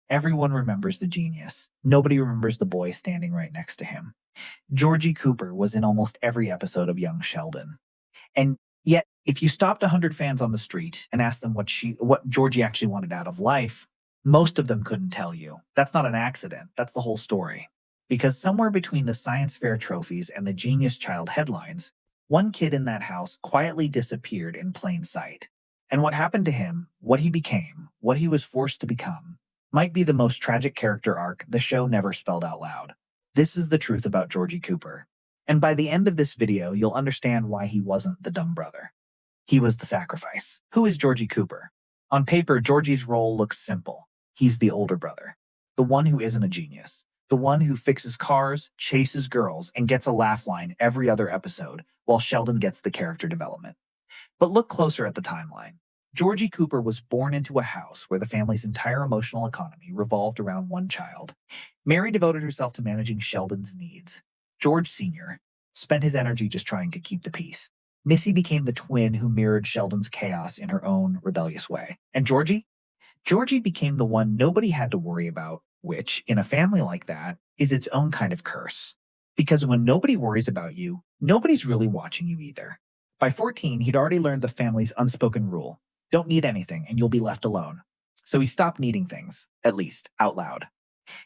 Everyone remembers the genius. Nobody remembers the boy standing right next to him. Georgie Cooper was in almost every episode of Young Sheldon. And yet, if you stopped 100 fans on the street and asked them what Georgie actually wanted out of life, most of them couldn't tell you. That's not an accident. That's the whole story. Because somewhere between the science fair trophies and the Genius Child headlines, one kid in that house quietly disappeared in plain sight. And what happened to him, what he became, what he was forced to become, might be the most tragic character arc the show never spelled out loud. This is the truth about Georgie Cooper. And by the end of this video, you'll understand why he wasn't the dumb brother. He was the sacrifice. Who is Georgie Cooper? On paper, Georgie's role looks simple. He's the older brother, the one who isn't a genius, the one who fixes cars, chases girls, and gets a laugh line every other episode, while Sheldon gets the character development. But look closer at the timeline. Georgie Cooper was born into a house where the family's entire emotional economy revolved around one child. Mary devoted herself to managing Sheldon's needs. George Sr. spent his energy just trying to keep the peace. Missy became the twin who mirrored Sheldon's chaos in her own rebellious way. And Georgie? Georgie became the one nobody had to worry about, which, in a family like that, is its own kind of curse. Because when nobody worries about you, nobody's really watching you either. By 14, he'd already learned the family's unspoken rule. Don't need anything, and you'll be left alone. So he stopped needing things, at least, out loud.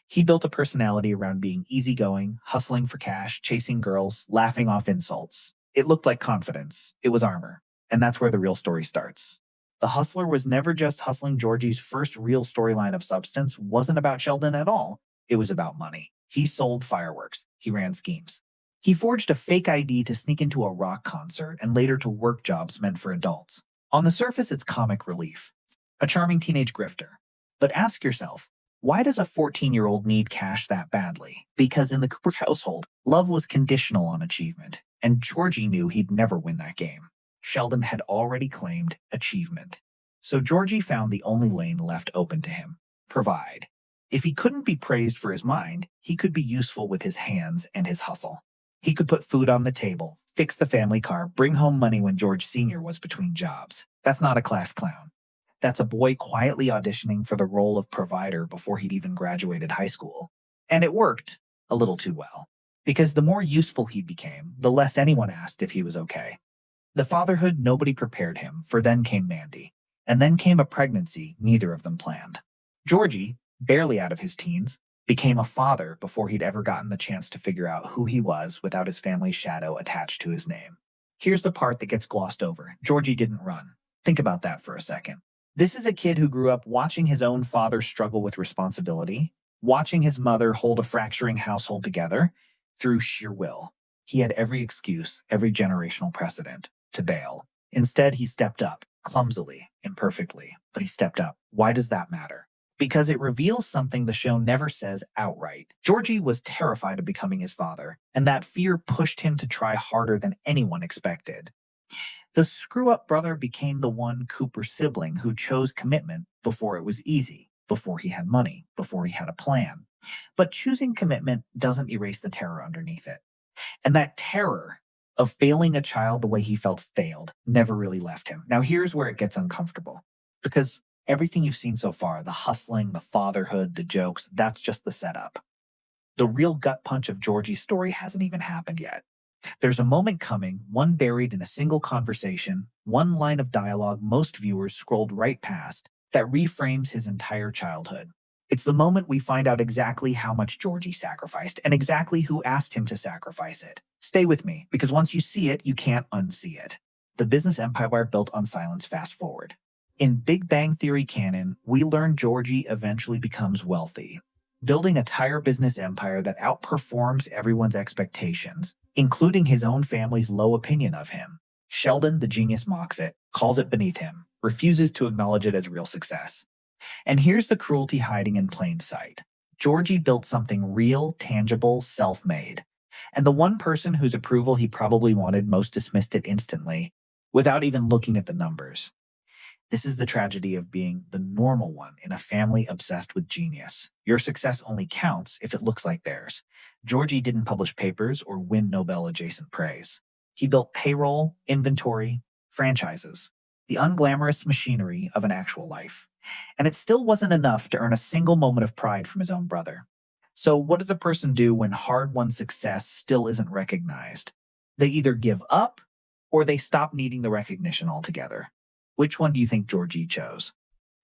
He built a personality around being easygoing, hustling for cash, chasing girls, laughing off insults. It looked like confidence. It was armor. And that's where the real story starts. The hustler was never just hustling. Georgie's first real storyline of substance wasn't about Sheldon at all. It was about money. He sold fireworks. He ran schemes. He forged a fake ID to sneak into a rock concert and later to work jobs meant for adults. On the surface, it's comic relief. A charming teenage grifter. But ask yourself, why does a 14-year-old need cash that badly? Because in the Cooper household, love was conditional on achievement, and Georgie knew he'd never win that game. Sheldon had already claimed achievement. So Georgie found the only lane left open to him: provide. If he couldn't be praised for his mind, he could be useful with his hands and his hustle. He could put food on the table, fix the family car, bring home money when George Sr. was between jobs. That's not a class clown. That's a boy quietly auditioning for the role of provider before he'd even graduated high school. And it worked a little too well. Because the more useful he became, the less anyone asked if he was okay. The fatherhood nobody prepared him, for then came Mandy. And then came a pregnancy neither of them planned. Georgie, barely out of his teens, became a father before he'd ever gotten the chance to figure out who he was without his family's shadow attached to his name. Here's the part that gets glossed over. Georgie didn't run. Think about that for a second. This is a kid who grew up watching his own father struggle with responsibility, watching his mother hold a fracturing household together through sheer will. He had every excuse, every generational precedent to bail. Instead, he stepped up, clumsily, imperfectly, but he stepped up. Why does that matter? Because it reveals something the show never says outright. Georgie was terrified of becoming his father, and that fear pushed him to try harder than anyone expected. The screw-up brother became the one Cooper sibling who chose commitment before it was easy, before he had money, before he had a plan. But choosing commitment doesn't erase the terror underneath it. And that terror of failing a child the way he felt failed never really left him. Now here's where it gets uncomfortable. Because everything you've seen so far, the hustling, the fatherhood, the jokes, that's just the setup. The real gut punch of Georgie's story hasn't even happened yet. There's a moment coming, one buried in a single conversation, one line of dialogue most viewers scrolled right past, that reframes his entire childhood. It's the moment we find out exactly how much Georgie sacrificed, and exactly who asked him to sacrifice it. Stay with me, because once you see it, you can't unsee it. The business empire built on silence. Fast forward. In Big Bang Theory canon, we learn Georgie eventually becomes wealthy, building a tire business empire that outperforms everyone's expectations, including his own family's low opinion of him. Sheldon, the genius, mocks it, calls it beneath him, refuses to acknowledge it as real success. And here's the cruelty hiding in plain sight. Georgie built something real, tangible, self-made. And the one person whose approval he probably wanted most dismissed it instantly, without even looking at the numbers. This is the tragedy of being the normal one in a family obsessed with genius. Your success only counts if it looks like theirs. Georgie didn't publish papers or win Nobel-adjacent praise. He built payroll, inventory, franchises, the unglamorous machinery of an actual life. And it still wasn't enough to earn a single moment of pride from his own brother. So, what does a person do when hard won success still isn't recognized? They either give up or they stop needing the recognition altogether. Which one do you think Georgie chose?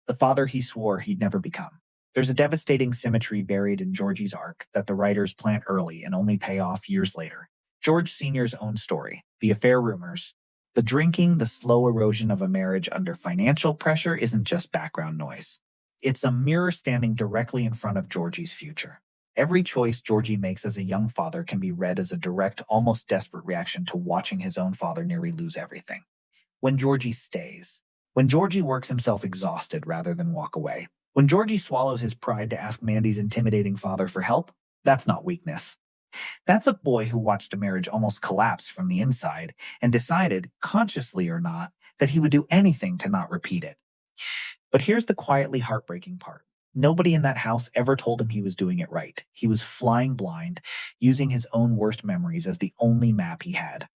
The father he swore he'd never become. There's a devastating symmetry buried in Georgie's arc that the writers plant early and only pay off years later. George Sr.'s own story, the affair rumors, the drinking, the slow erosion of a marriage under financial pressure isn't just background noise. It's a mirror standing directly in front of Georgie's future. Every choice Georgie makes as a young father can be read as a direct, almost desperate reaction to watching his own father nearly lose everything. When Georgie stays, when Georgie works himself exhausted rather than walk away, when Georgie swallows his pride to ask Mandy's intimidating father for help, that's not weakness. That's a boy who watched a marriage almost collapse from the inside and decided, consciously or not, that he would do anything to not repeat it. But here's the quietly heartbreaking part. Nobody in that house ever told him he was doing it right. He was flying blind, using his own worst memories as the only map he had.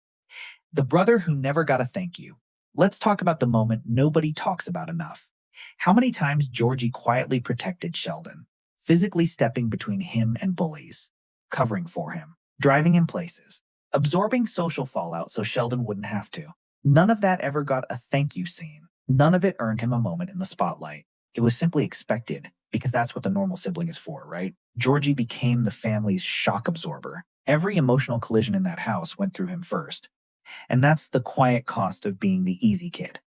The brother who never got a thank you. Let's talk about the moment nobody talks about enough. How many times Georgie quietly protected Sheldon, physically stepping between him and bullies, covering for him, driving him places, absorbing social fallout so Sheldon wouldn't have to. None of that ever got a thank you scene. None of it earned him a moment in the spotlight. It was simply expected, because that's what the normal sibling is for, right? Georgie became the family's shock absorber. Every emotional collision in that house went through him first. And that's the quiet cost of being the easy kid.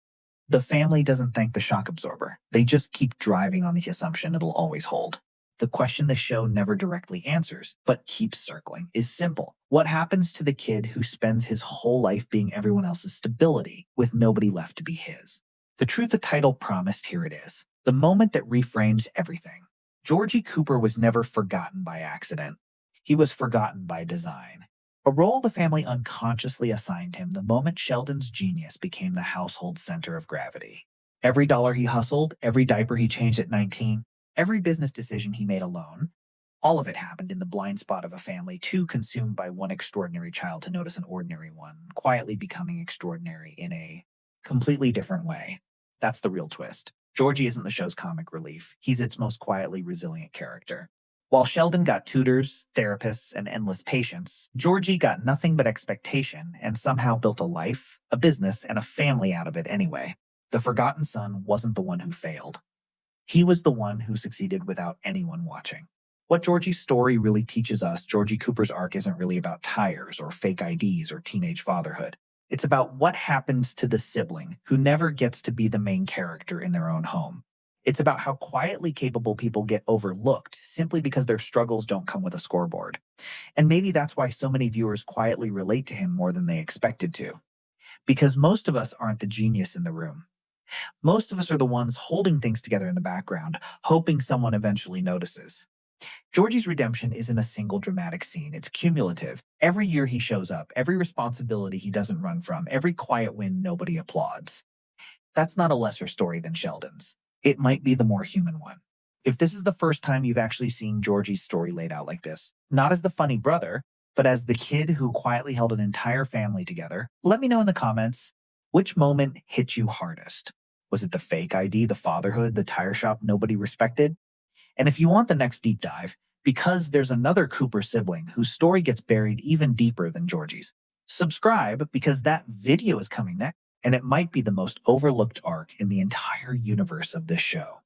The family doesn't thank the shock absorber. They just keep driving on the assumption it'll always hold. The question the show never directly answers, but keeps circling, is simple. What happens to the kid who spends his whole life being everyone else's stability, with nobody left to be his? The truth the title promised, here it is. The moment that reframes everything. Georgie Cooper was never forgotten by accident. He was forgotten by design. A role the family unconsciously assigned him the moment Sheldon's genius became the household center of gravity. Every dollar he hustled, every diaper he changed at 19, every business decision he made alone, all of it happened in the blind spot of a family too consumed by one extraordinary child to notice an ordinary one, quietly becoming extraordinary in a completely different way. That's the real twist. Georgie isn't the show's comic relief. He's its most quietly resilient character. While Sheldon got tutors, therapists, and endless patience, Georgie got nothing but expectation and somehow built a life, a business, and a family out of it anyway. The forgotten son wasn't the one who failed. He was the one who succeeded without anyone watching. What Georgie's story really teaches us, Georgie Cooper's arc isn't really about tires or fake IDs or teenage fatherhood. It's about what happens to the sibling who never gets to be the main character in their own home. It's about how quietly capable people get overlooked simply because their struggles don't come with a scoreboard. And maybe that's why so many viewers quietly relate to him more than they expected to. Because most of us aren't the genius in the room. Most of us are the ones holding things together in the background, hoping someone eventually notices. Georgie's redemption isn't a single dramatic scene, it's cumulative. Every year he shows up, every responsibility he doesn't run from, every quiet win nobody applauds. That's not a lesser story than Sheldon's. It might be the more human one. If this is the first time you've actually seen Georgie's story laid out like this, not as the funny brother, but as the kid who quietly held an entire family together, let me know in the comments, which moment hit you hardest? Was it the fake ID, the fatherhood, the tire shop nobody respected? And if you want the next deep dive, because there's another Cooper sibling whose story gets buried even deeper than Georgie's, subscribe because that video is coming next, and it might be the most overlooked arc in the entire universe of this show.